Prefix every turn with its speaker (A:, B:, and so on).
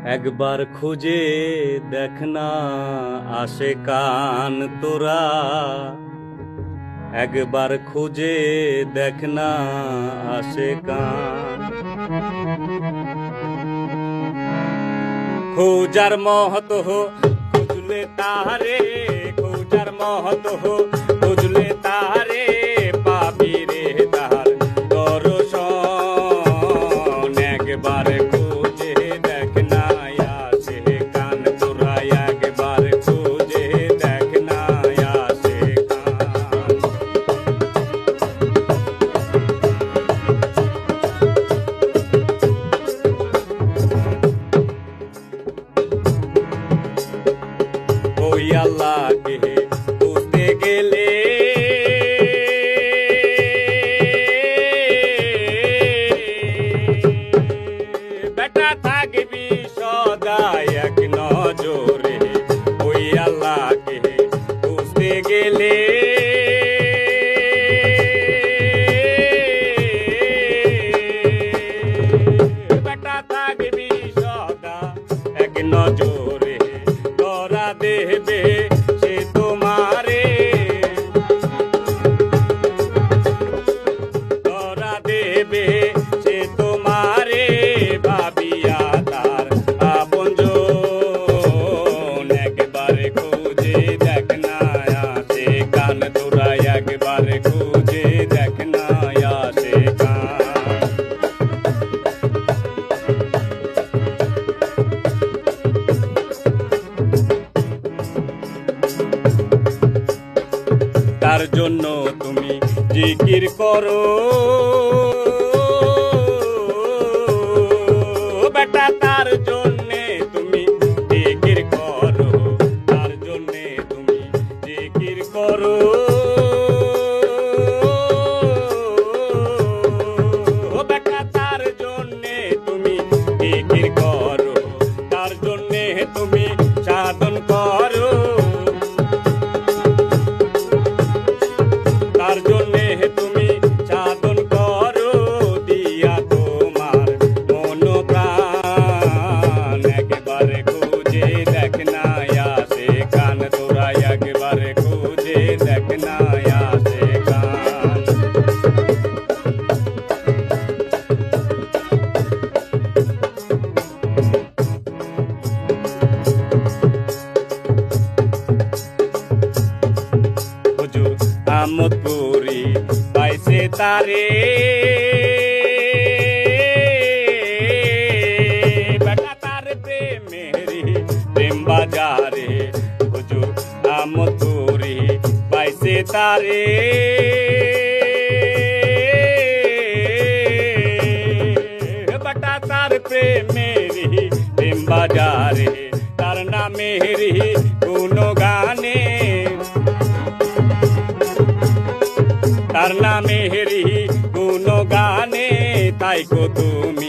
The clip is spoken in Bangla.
A: একবার খুঁজে দেখ না আসে কান তোরা, একবার খুঁজে দেখ না আসে কান। খোঁজার মহত হো খুঁজলে তাহারে, খোঁজার মহত হো খুঁজলে তাহারে, পাবি রে তাহার দর্শন। একবার খুঁজে দেখ না আসে কান তোরা, একবার খুঁজে দেখ না আসে কান। ওই আল্লাহকে বুঝতে গেলে বেটা থাকবি সদা এক নজরে। ওই আল্লাহকে বুঝতে গেলে বেটা থাকবি সদা এক নজরে। তোরা দেবে সে তোমারে, তোরা দেবে সে তোমারে, ভাবিয়া তার আপনজন। একবারে খুঁজে দেখ না আসে কান তোরা, একবারে খুঁজে দেখ না আসে কান। তার জন্য তুমি জিকির করো বেটা, তার জন্যে তুমি জিকির করো, তার জন্যে তুমি জিকির করো। বেটা তার জন্যে তুমি জিকির করো, তার জন্যে তুমি সাধন করো, তার জন্যে তুমি সাধন করো, দিয়া তোমার মন প্রাণ। একবারে খুঁজে দেখ না আসে কান তোরা, একবারে খুঁজে দেখ না আসে কান। হুজুর আমদপুরি পাইছে তারে, বেটা তার প্রেমেরি প্রেম বাজারে। হুজুর আমদপুরি পাইছে তারে, বেটা তার প্রেমেরি প্রেম বাজারে। তার নামেরি কোনো গানে, তার নামেরি কোনো গানে, তাই গো তুমি